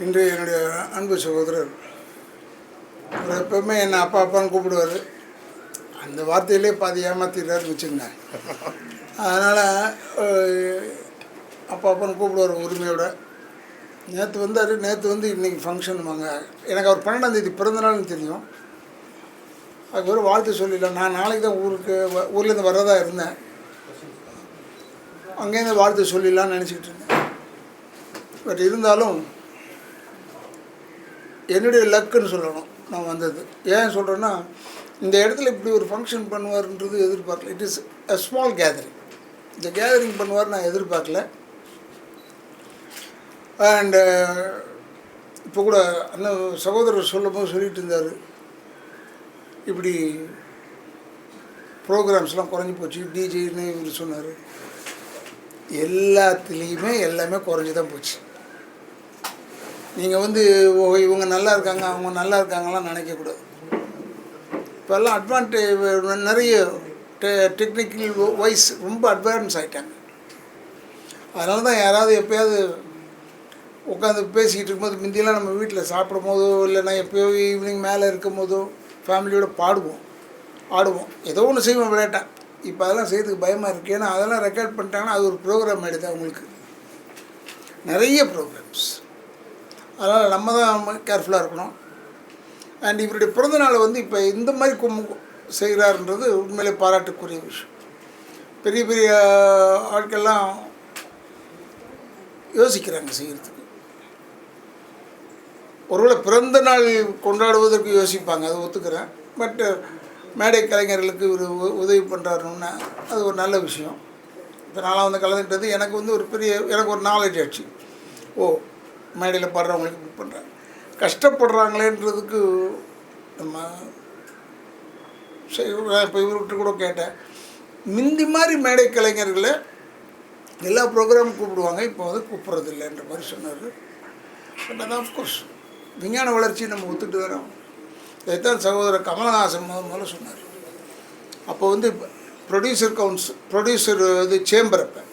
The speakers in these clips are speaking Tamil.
இன்று என்னுடைய அன்பு சகோதரர் அவர் எப்பவுமே என்னை அப்பா அப்பான்னு கூப்பிடுவார். அந்த வார்த்தையிலே பாதி ஏமாத்திடுறாருன்னு வச்சுக்கோங்க. அதனால் அப்பா அப்பான்னு கூப்பிடுவார் உரிமையோட. நேற்று வந்தார். நேற்று வந்து இன்றைக்கி ஃபங்க்ஷன் வாங்க. எனக்கு அவர் 12ஆம் தேதி பிறந்தநாள்னு தெரியும். அதுக்கு ஒரு வாழ்த்து சொல்லிடலாம். நான் நாளைக்கு தான் ஊர்லேருந்து வரதா இருந்தேன். அங்கேருந்து வாழ்த்து சொல்லிடலான்னு நினச்சிக்கிட்டு இருந்தேன். பட் இருந்தாலும் என்னுடைய லக்குன்னு சொல்லணும் நான் வந்தது. ஏன் சொல்கிறேன்னா, இந்த இடத்துல இப்படி ஒரு ஃபங்க்ஷன் பண்ணுவார்ன்றது எதிர்பார்க்கல. It is a small gathering. இந்த கேதரிங் பண்ணுவார் நான் எதிர்பார்க்கல. அண்டு இப்போ கூட அந்த சகோதரர் சொல்லும்போது சொல்லிகிட்டு இருந்தார், இப்படி ப்ரோக்ராம்ஸ்லாம் குறைஞ்சி போச்சு, டிஜேன்னு இவர் சொன்னார். எல்லாத்துலேயுமே எல்லாமே குறைஞ்சி தான் போச்சு. நீங்கள் வந்து இவங்க நல்லா இருக்காங்க அவங்க நல்லா இருக்காங்கலாம் நினைக்கக்கூடாது. இப்போல்லாம் நிறைய டெக்னிக்கல் வைஸ் ரொம்ப அட்வான்ஸ் ஆகிட்டாங்க. அதனால தான் யாராவது எப்போயாவது உட்காந்து பேசிக்கிட்டு இருக்கும்போது, முந்தியெல்லாம் நம்ம வீட்டில் சாப்பிடும் போதோ இல்லைன்னா எப்போயோ ஈவினிங் மேலே இருக்கும் போதோ ஃபேமிலியோடு ஆடுவோம், ஏதோ ஒன்று செய்வோம் விளையாட்டான். இப்போ அதெல்லாம் செய்யறதுக்கு பயமாக இருக்குது. ஏன்னா அதெல்லாம் ரெக்கார்ட் பண்ணிட்டாங்கன்னா அது ஒரு ப்ரோக்ராம் ஆகிடுது அவங்களுக்கு, நிறைய ப்ரோக்ராம்ஸ். அதனால் நம்ம தான் கேர்ஃபுல்லாக இருக்கணும். அண்ட் இவருடைய பிறந்தநாளை வந்து இப்போ இந்த மாதிரி செய்கிறாருன்றது உண்மையிலே பாராட்டுக்குரிய விஷயம். பெரிய பெரிய ஆட்கள்லாம் யோசிக்கிறாங்க செய்கிறதுக்கு. ஒருவேளை பிறந்த நாள் கொண்டாடுவதற்கு யோசிப்பாங்க, அதை ஒத்துக்கிறேன். பட் மேடை கலைஞர்களுக்கு ஒரு உதவி பண்ணுறாருன்னா அது ஒரு நல்ல விஷயம். இப்போ நான்லாம் வந்து கலந்துக்கிட்டது எனக்கு வந்து எனக்கு ஒரு நாலேஜ் ஆச்சு. மேடையில் பாடுறவங்களுக்கு புக் பண்ணுறாங்க, கஷ்டப்படுறாங்களேன்றதுக்கு நம்ம இப்போ இவர்கிட்ட கூட கேட்டேன். முந்தி மாதிரி மேடை கலைஞர்களை எல்லா ப்ரோக்ராமும் கூப்பிடுவாங்க, இப்போ வந்து கூப்பிட்றது இல்லைன்ற மாதிரி சொன்னார். பட் அதான் ஆஃப்கோர்ஸ் விஞ்ஞான வளர்ச்சி நம்ம ஒத்துட்டு வரோம். இதைத்தான் சகோதரர் கமலஹாசன் முதல்ல சொன்னார். அப்போ வந்து ப்ரொடியூசர் இது சேம்பர், அப்போ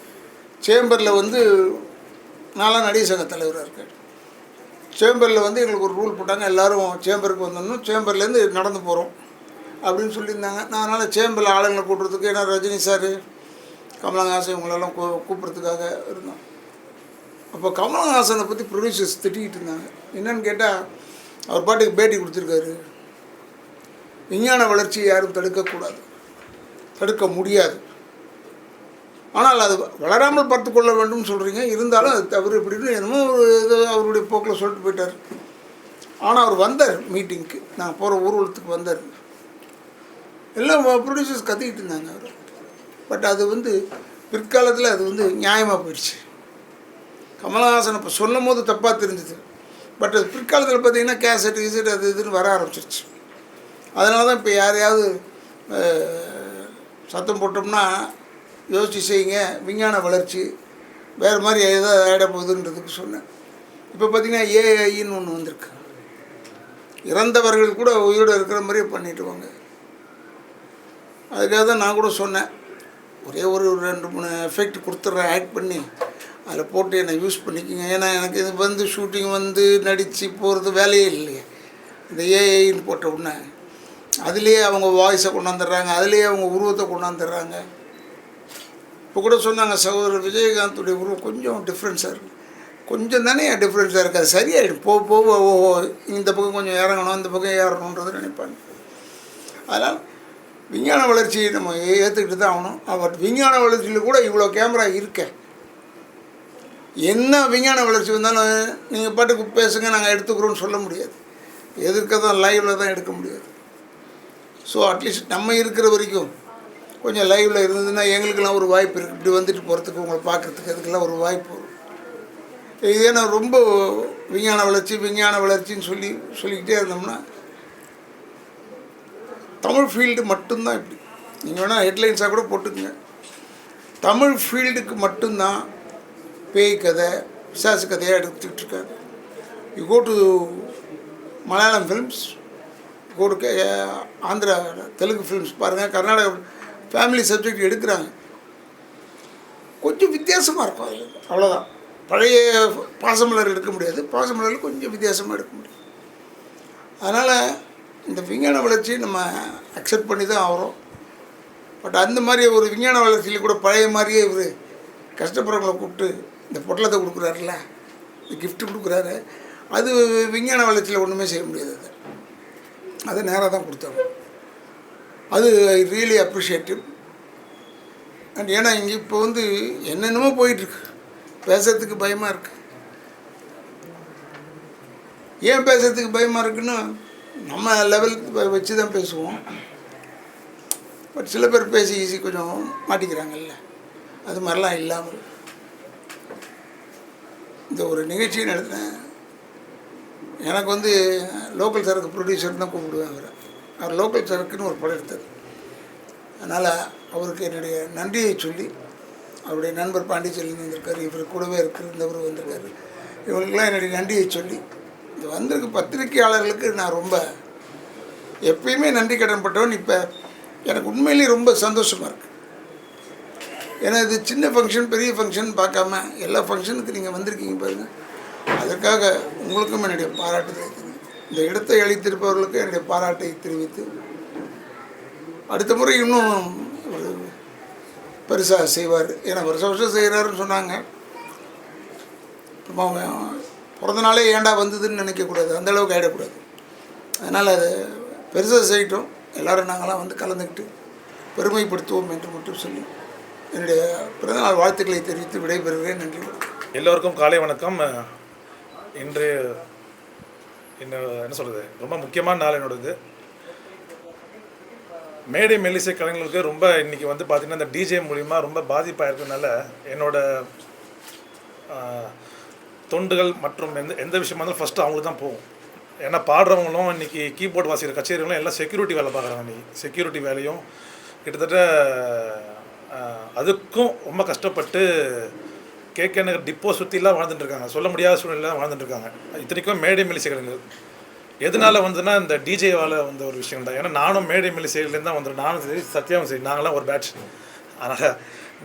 சேம்பரில் வந்து நான்லாம் நடிகர் சங்க தலைவராக இருக்கேன். சேம்பரில் வந்து எங்களுக்கு ஒரு ரூல் போட்டாங்க, எல்லோரும் சேம்பருக்கு வந்துடணும், சேம்பர்லேருந்து நடந்து போகிறோம் அப்படின்னு சொல்லியிருந்தாங்க. நான் அதனால் சேம்பரில் ஆளுங்களை கூட்டுறதுக்கு, ஏன்னா ரஜினி சார் கமலஹாசன் இவங்களெல்லாம் கூப்பிட்றதுக்காக இருந்தோம். அப்போ கமலஹாசனை பற்றி ப்ரொடியூசர்ஸ் திட்டிக்கிட்டு இருந்தாங்க. என்னன்னு கேட்டால், அவர் பாட்டுக்கு பேட்டி கொடுத்துருக்காரு, விஞ்ஞான வளர்ச்சியை யாரும் தடுக்க முடியாது, ஆனால் அது வளராமல் பார்த்து கொள்ள வேண்டும் சொல்கிறீங்க, இருந்தாலும் அது தவறு இப்படின்னு என்னமோ ஒரு இது அவருடைய போக்கில் சொல்லிட்டு போயிட்டார். ஆனால் அவர் வந்தார் மீட்டிங்க்கு, நான் போகிற ஊர்வலத்துக்கு வந்தார். எல்லாம் ப்ரொடியூசர்ஸ் கத்திக்கிட்டு இருந்தாங்க அவர். பட் அது வந்து பிற்காலத்தில் அது வந்து நியாயமாக போயிடுச்சு. கமலஹாசன் இப்போ சொல்லும் போது தப்பாக தெரிஞ்சுது. பட் அது பிற்காலத்தில் பார்த்திங்கன்னா கேசட் அது இதுன்னு வர ஆரம்பிச்சிருச்சு. அதனால தான் இப்போ யாரையாவது சத்தம் போட்டோம்னா யோசிச்சு செய்யுங்க, விஞ்ஞான வளர்ச்சி வேறு மாதிரி எதாவது ஆகிட போகுதுன்றதுக்கு சொன்னேன். இப்போ பார்த்திங்கன்னா ஏஐன்னு ஒன்று வந்திருக்கு. இறந்தவர்கள் கூட உயிரோடு இருக்கிற மாதிரியே பண்ணிவிடுவாங்க. அதுக்காக தான் நான் கூட சொன்னேன், ஒரே ஒரு 2-3 எஃபெக்ட் கொடுத்துட்றேன், ஆக்ட் பண்ணி அதில் போட்டு என்னை யூஸ் பண்ணிக்கோங்க. ஏன்னா எனக்கு இது வந்து ஷூட்டிங் வந்து நடித்து போகிறது வேலையே இல்லையே. இந்த ஏஐன்னு போட்ட உடனே அதுலேயே அவங்க வாய்ஸை கொண்டாந்துடுறாங்க, அதுலேயே அவங்க உருவத்தை கொண்டாந்துடுறாங்க. இப்போ கூட சொன்னாங்க, சகோதரர் விஜயகாந்துடைய உருவம் கொஞ்சம் டிஃப்ரென்ஸாக இருக்குது. கொஞ்சம் தானே டிஃப்ரென்ஸாக இருக்குது, அது சரியாயிடும் போக இந்த பக்கம் கொஞ்சம் இறங்கணும், இந்த பக்கம் ஏறணுன்றது நினைப்பாங்க. அதனால் விஞ்ஞான வளர்ச்சியை நம்ம ஏற்றுக்கிட்டு தான் ஆகணும். பட் விஞ்ஞான வளர்ச்சியில் கூட இவ்வளோ கேமரா இருக்க, என்ன விஞ்ஞான வளர்ச்சி வந்தாலும் நீங்கள் பாட்டுக்கு பேசுங்க நாங்கள் எடுத்துக்கிறோன்னு சொல்ல முடியாது. எதிர்க்க தான் லைவில் தான் எடுக்க முடியாது. ஸோ அட்லீஸ்ட் நம்ம இருக்கிற வரைக்கும் கொஞ்சம் லைவில் இருந்ததுன்னா எங்களுக்கெல்லாம் ஒரு வாய்ப்பு இருக்குது. இப்படி வந்துட்டு போகிறதுக்கு, உங்களை பார்க்குறதுக்கு, அதுக்கெல்லாம் ஒரு வாய்ப்பு வரும். இதே நான் ரொம்ப விஞ்ஞான வளர்ச்சின்னு சொல்லிக்கிட்டே இருந்தோம்னா, தமிழ் ஃபீல்டு மட்டும்தான் இப்படி. நீங்கள் வேணால் ஹெட்லைன்ஸாக கூட போட்டுக்குங்க, தமிழ் ஃபீல்டுக்கு மட்டும்தான் பேய் கதை பிசாசு கதையாக எடுத்துக்கிட்டு இருக்காங்க. You go to Malayalam films, go to Andhra Telugu films பாருங்கள், கர்நாடகா ஃபேமிலி சப்ஜெக்ட் எடுக்கிறாங்க, கொஞ்சம் வித்தியாசமாக இருக்கும் அது, அவ்வளோதான். பழைய பாசமலர் எடுக்க முடியாது, பாசமலரில் கொஞ்சம் வித்தியாசமாக எடுக்க முடியும். அதனால் இந்த விஞ்ஞான வளர்ச்சியை நம்ம அக்செப்ட் பண்ணி தான் ஆகிறோம். பட் அந்த மாதிரி ஒரு விஞ்ஞான வளர்ச்சியில் கூட பழைய மாதிரியே இவர் கஷ்டப்படுறவங்களை கூப்பிட்டு இந்த பொட்டலத்தை கொடுக்குறாருல, இந்த கிஃப்ட்டு கொடுக்குறாரு, அது விஞ்ஞான வளர்ச்சியில் ஒன்றுமே செய்ய முடியாது. அதை நேராக தான் கொடுத்தாங்க. அது ஐ ரியலி அப்ரிஷியேட்டிவ். அண்ட் ஏன்னா இங்கே இப்போ வந்து என்னென்னமோ போயிட்டுருக்கு, பேசுறதுக்கு பயமாக இருக்குது. ஏன் பேசுறதுக்கு பயமாக இருக்குன்னா, நம்ம லெவலுக்கு வச்சு தான் பேசுவோம். பட் சில பேர் பேசி ஈஸி கொஞ்சம் மாட்டிக்கிறாங்கல்ல, அது மாதிரிலாம் இல்லாமல் இந்த ஒரு நிகழ்ச்சியை நடத்தினேன். எனக்கு வந்து லோக்கல் சரக்கு ப்ரொடியூசர் தான் கூப்பிடுவேன் அவர் லோக்கல் சரக்குன்னு ஒரு படம் எடுத்தார். அதனால் அவருக்கு என்னுடைய நன்றியை சொல்லி, அவருடைய நண்பர் பாண்டிச்சேரியில் வந்திருக்காரு, இவர் கூடவே இருந்தவர் வந்திருக்காரு, இவங்களுக்கெல்லாம் என்னுடைய நன்றியை சொல்லி, இது வந்திருக்க பத்திரிகையாளர்களுக்கு நான் ரொம்ப எப்பயுமே நன்றி கடன்பட்டவன். இப்போ எனக்கு உண்மையிலேயே ரொம்ப சந்தோஷமாக இருக்குது. ஏன்னா இது சின்ன ஃபங்க்ஷன் பெரிய ஃபங்க்ஷன் பார்க்காம எல்லா ஃபங்க்ஷனுக்கு நீங்கள் வந்திருக்கீங்க பாருங்கள். அதற்காக உங்களுக்கும் என்னுடைய பாராட்டுதலை இந்த இடத்தை அளித்திருப்பவர்களுக்கு என்னுடைய பாராட்டை தெரிவித்து, அடுத்த முறை இன்னும் ஒரு பெருசாக செய்வார். ஏன்னா வருஷம் செய்கிறாருன்னு சொன்னாங்க. அவங்க பிறந்த நாளே ஏண்டா வந்ததுன்னு நினைக்கக்கூடாது, அந்தளவுக்கு ஆகிடக்கூடாது. அதனால் அதை பெருசாக செய்யட்டும், எல்லோரும் நாங்களாம் வந்து கலந்துக்கிட்டு பெருமைப்படுத்துவோம் என்று மட்டும் சொல்லி என்னுடைய பிறந்தநாள் வாழ்த்துக்களை தெரிவித்து விடைபெறுகிறேன். நன்றி. எல்லோருக்கும் காலை வணக்கம். இன்று என்ன சொல்கிறது, ரொம்ப முக்கியமான நாள் என்னோடது. மேடை மெல்லிசை கலைஞர்களுக்கு ரொம்ப இன்றைக்கி வந்து பார்த்திங்கன்னா இந்த டிஜே மூலிமா ரொம்ப பாதிப்பாக இருக்கிறதுனால என்னோட தொண்டுகள் மற்றும் எந்த விஷயமா இருந்தாலும் ஃபஸ்ட்டு அவங்களுக்கு தான் போகும். ஏன்னா பாடுறவங்களும் இன்றைக்கி கீபோர்டு வாசிக்கிற கச்சேரிகளும் எல்லாம் செக்யூரிட்டி வேலை பார்க்குறாங்க. இன்றைக்கி செக்யூரிட்டி வேலையும் கிட்டத்தட்ட அதுக்கும் ரொம்ப கஷ்டப்பட்டு கேட்க நகர் டிப்போ சுற்றிலாம் வாழ்ந்துட்டுருக்காங்க. சொல்ல முடியாத சூழ்நிலையில் வாழ்ந்துட்டுருக்காங்க. இத்தனைக்கும் மேடை மெல்லிசை கலைஞர்கள் எதனால் வந்ததுன்னா இந்த டிஜேவால் வந்த ஒரு விஷயம் தான். ஏன்னா நானும் மேடை மெல்லிசைலேருந்து தான் வந்துடும். நானும் சரி, சத்யாவும் சரி, நாங்களாம் ஒரு பேட்ச். அதனால்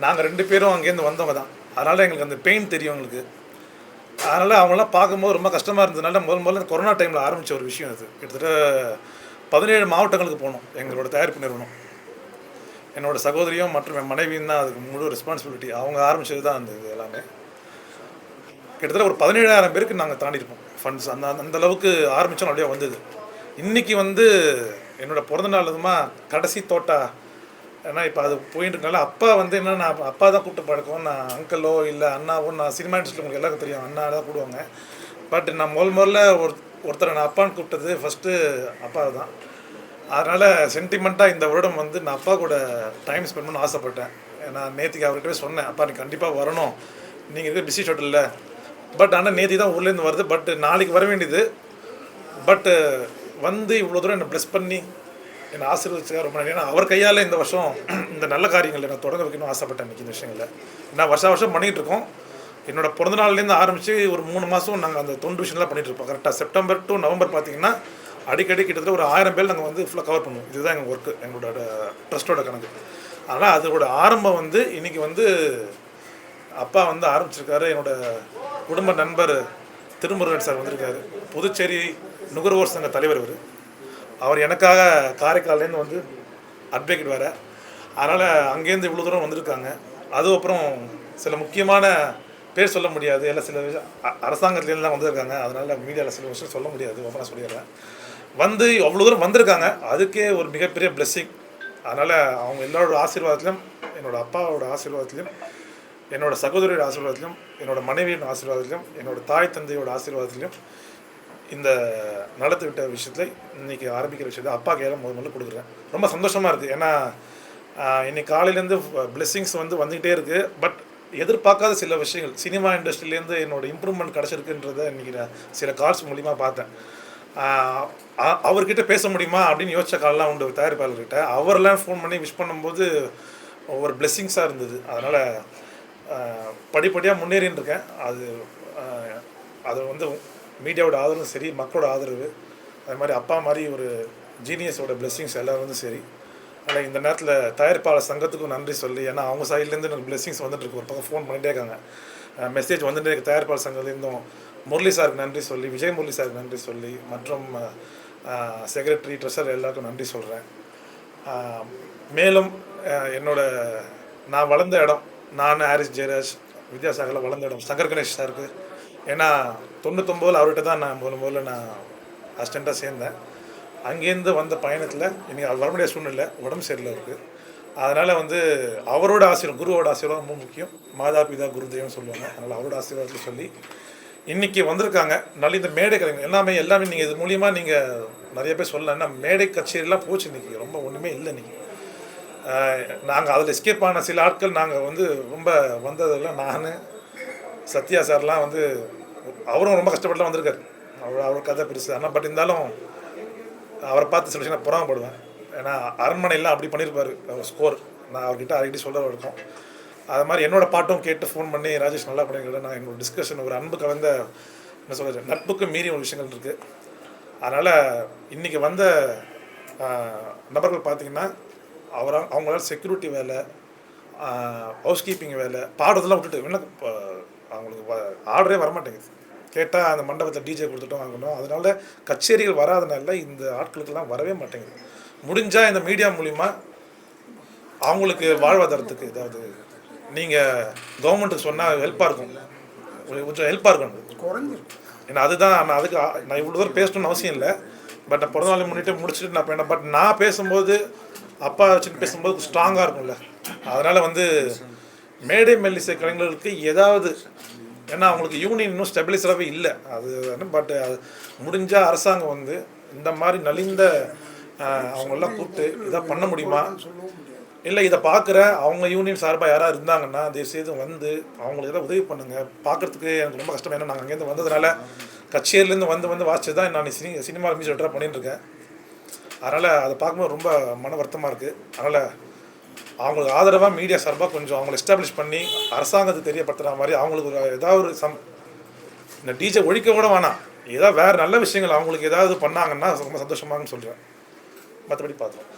நாங்கள் 2 பேரும் அங்கேருந்து வந்தவங்க தான். அதனால் எங்களுக்கு அந்த பெயின் தெரியும் எங்களுக்கு. அதனால் அவங்களாம் பார்க்கும்போது ரொம்ப கஷ்டமாக இருந்ததுனால முதல்ல கொரோனா டைமில் ஆரம்பித்த ஒரு விஷயம் அது. கிட்டத்தட்ட 17 மாவட்டங்களுக்கு போனோம் எங்களோட தயாரிப்பு நிறுவனம். என்னோடய சகோதரியும் மற்றும் என் மனைவியும் தான் அதுக்கு முழு ரெஸ்பான்சிபிலிட்டி. அவங்க ஆரம்பித்தது தான் அந்த இது எல்லாமே. கிட்டத்தட்ட ஒரு 17,000 பேருக்கு நாங்கள் தாண்டியிருப்போம் ஃபண்ட்ஸ். அந்தளவுக்கு ஆரம்பித்தோம், அப்படியே வந்தது. இன்றைக்கி வந்து என்னோடய பிறந்தநாள் அதுமா கடைசி தோட்டா. ஏன்னா இப்போ அது போயிட்டு இருக்கனால அப்பா வந்து என்னென்னா, நான் அப்பா தான் கூப்பிட்டு பழக்கம். நான் அங்கிளோ இல்லை அண்ணாவோ, நான் சினிமா இண்டஸ்ட்ரியில் உங்களுக்கு எல்லாருக்கும் தெரியும், அண்ணா தான் கூப்பிடுவாங்க. பட் நான் முதல்ல ஒருத்தரை நான் அப்பான்னு கூப்பிட்டது ஃபஸ்ட்டு அப்பா தான். அதனால் சென்டிமெண்ட்டாக இந்த வருடம் வந்து நான் அப்பா கூட டைம் ஸ்பெண்ட் பண்ண ஆசைப்பட்டேன். நான் நேற்றுக்கு அவர்கிட்டவே சொன்னேன், அப்பா நீ கண்டிப்பாக வரணும், நீங்கள் இருக்க பிஸி ஷெட்யூலில். பட் ஆனால் நேற்று தான் ஊர்லேருந்து வருது, பட் நாளைக்கு வர வேண்டியது. பட்டு வந்து இவ்வளோ தூரம் என்னை ப்ளஸ் பண்ணி என்னை ஆசீர்வதிச்சுக்காக ரொம்ப நன்றி. ஏன்னா அவர் கையால் இந்த வருஷம் இந்த நல்ல காரியங்கள் நான் தொடங்க வைக்கணும்னு ஆசைப்பட்டேன். இன்றைக்கி இந்த விஷயங்களில் நான் வருஷம் பண்ணிகிட்டு இருக்கோம். என்னோடய பிறந்தநாள்லேருந்து ஆரம்பித்து ஒரு 3 மாதம் நாங்கள் அந்த தொண்டு விஷயம்லாம் பண்ணிகிட்ருப்போம். கரெக்டாக செப்டம்பர் டு நவம்பர் பார்த்திங்கன்னா அடிக்கடி கிட்டத்தட்ட ஒரு 1000 பேர் நாங்கள் வந்து ஃபுல்லாக கவர் பண்ணுவோம். இதுதான் எங்கள் ஒர்க்கு, எங்களோட ட்ரஸ்ட்டோட கணக்கு. அதனால் அதோட ஆரம்பம் வந்து இன்றைக்கி வந்து அப்பா வந்து ஆரம்பிச்சிருக்காரு. என்னோடய குடும்ப நண்பர் திருமுருகன் சார் வந்திருக்காரு, புதுச்சேரி நுகர்வோர் சங்க தலைவர். அவர் எனக்காக காரைக்கால்லேருந்து வந்து அட்வொகேட் வேறு. அதனால் அங்கேருந்து இவ்வளோ தூரம் வந்திருக்காங்க. அதுக்கப்புறம் சில முக்கியமான பேர் சொல்ல முடியாது, எல்லாம் சில அரசாங்கத்துலேருந்துலாம் வந்திருக்காங்க. அதனால் மீடியாவில் சில விஷயம் சொல்ல முடியாது, அப்புறம் நான் சொல்லிடுறேன். வந்து அவ்வளோ தூரம் வந்திருக்காங்க, அதுக்கே ஒரு மிகப்பெரிய பிளெஸ்ஸிங். அதனால் அவங்க எல்லோரோட ஆசீர்வாதத்திலும், என்னோடய அப்பாவோட ஆசீர்வாதத்திலும், என்னோடய சகோதரியோட ஆசீர்வாதத்திலும், என்னோடய மனைவியோட ஆசீர்வாதத்திலும், என்னோடய தாய் தந்தையோட ஆசீர்வாதத்திலும் இந்த நடத்து விட்ட விஷயத்தில் இன்றைக்கி ஆரம்பிக்கிற விஷயத்தை அப்பா கையில் முதல்ல கொடுக்குறேன். ரொம்ப சந்தோஷமாக இருக்குது. ஏன்னா இன்றைக்கி காலையிலேருந்து பிளெஸ்ஸிங்ஸ் வந்து வந்துக்கிட்டே இருக்குது. பட் எதிர்பார்க்காத சில விஷயங்கள் சினிமா இண்டஸ்ட்ரியிலேருந்து என்னோடய இம்ப்ரூவ்மெண்ட் கிடச்சிருக்குன்றதை இன்றைக்கி நான் சில கால்ஸ் மூலிமா பார்த்தேன். அவர்கிட்ட பேச முடியுமா அப்படின்னு யோசிச்ச காலெலாம் உண்டு தயாரிப்பாளர்கிட்ட. அவரெல்லாம் ஃபோன் பண்ணி விஷ் பண்ணும்போது ஒவ்வொரு பிளெஸ்ஸிங்ஸாக இருந்தது. அதனால் படிப்படியாக முன்னேறின்னு இருக்கேன். அது வந்து மீடியாவோட ஆதரவும் சரி, மக்களோட ஆதரவு, அது மாதிரி அப்பா மாதிரி ஒரு ஜீனியஸோட பிளெஸ்ஸிங்ஸ் எல்லோரும் வந்து சரி. ஆனால் இந்த நேரத்தில் தயாரிப்பாளர் சங்கத்துக்கும் நன்றி சொல்லி, ஏன்னா அவங்க சைட்லேருந்து எனக்கு பிளெஸ்ஸிங்ஸ் வந்துட்டுருக்கு. ஒரு பக்கம் ஃபோன் பண்ணிகிட்டே இருக்காங்க, மெசேஜ் வந்துட்டு எனக்கு தயாரிப்பாளர் சங்கத்திலேருந்தும் முரளி சாருக்கு நன்றி சொல்லி, விஜய் முரளி சாருக்கு நன்றி சொல்லி, மற்றும் செக்ரட்டரி ட்ரெஷர் எல்லாருக்கும் நன்றி சொல்கிறேன். மேலும் என்னோட நான் வளர்ந்த இடம், நான் ஹாரிஸ் ஜெயராஜ் வித்யாசாகரில் வளர்ந்த இடம் சங்கர் கணேஷ் சாருக்கு. ஏன்னா 99 அவர்கிட்ட தான் நான் முதல்ல நான் அசிஸ்டண்ட்டாக சேர்ந்தேன். அங்கேருந்து வந்த பயணத்தில் இன்றைக்கி அது வர முடியாத சூழ்நிலை, உடம்பு சரியில்லை இருக்குது. அதனால் வந்து அவரோட ஆசீர்வாதம், குருவோட ஆசீர்வாதம் ரொம்ப முக்கியம். மாதா பிதா குரு தெய்வம்னு சொல்லுவாங்க. அதனால் அவரோட ஆசீர்வாதத்தை சொல்லி இன்றைக்கி வந்திருக்காங்க. நல்ல இந்த மேடை கலைஞர் எல்லாமே நீங்கள் இது மூலியமாக நீங்கள் நிறைய பேர் சொல்லலாம். ஏன்னா மேடை கச்சேரிலாம் போச்சு இன்றைக்கி, ரொம்ப ஒன்றுமே இல்லை இன்றைக்கி. நாங்கள் அதில் எஸ்கேப் ஆன சில ஆட்கள் நாங்கள் வந்து ரொம்ப வந்ததில் நான் சத்யா சார்லாம் வந்து அவரும் ரொம்ப கஷ்டப்பட்டுலாம் வந்திருக்காரு. அவர் கதை பெருசு. ஆனால் பட் இருந்தாலும் அவரை பார்த்து சில விஷயம் புறாமப்படுவேன். ஏன்னா அரண்மனையெல்லாம் அப்படி பண்ணியிருப்பார் ஸ்கோர். நான் அவர்கிட்ட அடிக்கடி சொல்ல இருக்கும். அது மாதிரி என்னோடய பாட்டும் கேட்டு ஃபோன் பண்ணி ராஜேஷ் நல்லா பண்ணிக்கிறேன். நான் எங்களோட டிஸ்கஷன் ஒரு அன்பு கலந்த என்ன சொல்கிறது, நட்புக்கு மீறி ஒரு விஷயங்கள் இருக்குது. அதனால் இன்றைக்கி வந்த நபர்கள் பார்த்திங்கன்னா அவங்களால செக்யூரிட்டி வேலை, ஹவுஸ் கீப்பிங் வேலை, பாடுறதெல்லாம் விட்டுட்டு என்ன அவங்களுக்கு ஆர்டரே வரமாட்டேங்குது. கேட்டால் அந்த மண்டபத்தில் டிஜே கொடுத்துட்டோம் வாங்கணும். அதனால கச்சேரிகள் வராதனால இந்த ஆட்களுக்கெல்லாம் வரவே மாட்டேங்குது. முடிஞ்சால் இந்த மீடியா மூலிமா அவங்களுக்கு வாழ்வாதாரத்துக்கு ஏதாவது நீங்கள் கவர்மெண்ட்டுக்கு சொன்னால் ஹெல்ப்பாக இருக்கும், கொஞ்சம் ஹெல்ப்பாக இருக்கும் குறைஞ்சிருக்கு. ஏன்னா அதுதான் நான் இவ்வளோ தூரம் பேசணும்னு அவசியம் இல்லை. பட் நான் பிறந்தநாளை முன்னிட்டு முடிச்சுட்டு நான் போயிட்டேன். பட் நான் பேசும்போது அப்பா வச்சுட்டு பேசும்போது ஸ்ட்ராங்காக இருக்கும்ல. அதனால் வந்து மேடை மெல்லிசை கலைஞர்களுக்கு ஏதாவது, ஏன்னா அவங்களுக்கு யூனியன் இன்னும் ஸ்டெபிலைஸராகவே இல்லை. அது பட் அது முடிஞ்சால் அரசாங்கம் வந்து இந்த மாதிரி நலிந்த அவங்களெல்லாம் கூப்பிட்டு இதை பண்ண முடியுமா, இல்லை இதை பார்க்குற அவங்க யூனியன் சார்பாக யாராவது இருந்தாங்கன்னா தயவுசெய்து வந்து அவங்களுக்கு எதாவது உதவி பண்ணுங்கள். பார்க்குறதுக்கு எனக்கு ரொம்ப கஷ்டம். ஏன்னா நாங்கள் அங்கேருந்து வந்ததுனால கச்சேரிலேருந்து வந்து வாட்சி தான் நான் சினிமா மியூசிக் டேரக்டராக பண்ணிட்டுருக்கேன். அதனால் அதை பார்க்கும்போது ரொம்ப மன வருத்தமாக இருக்குது. அதனால் அவங்களுக்கு ஆதரவாக மீடியா சார்பாக கொஞ்சம் அவங்களை எஸ்டாப்ளிஷ் பண்ணி அரசாங்கத்தை தெரியப்படுத்துகிற மாதிரி அவங்களுக்கு ஒரு ஏதாவது ஒரு இந்த டிஜே ஒழிக்க கூட வேணாம், ஏதாவது வேறு நல்ல விஷயங்கள் அவங்களுக்கு ஏதாவது பண்ணாங்கன்னா ரொம்ப சந்தோஷமாகன்னு சொல்கிறேன். மற்றபடி பார்த்தோம்.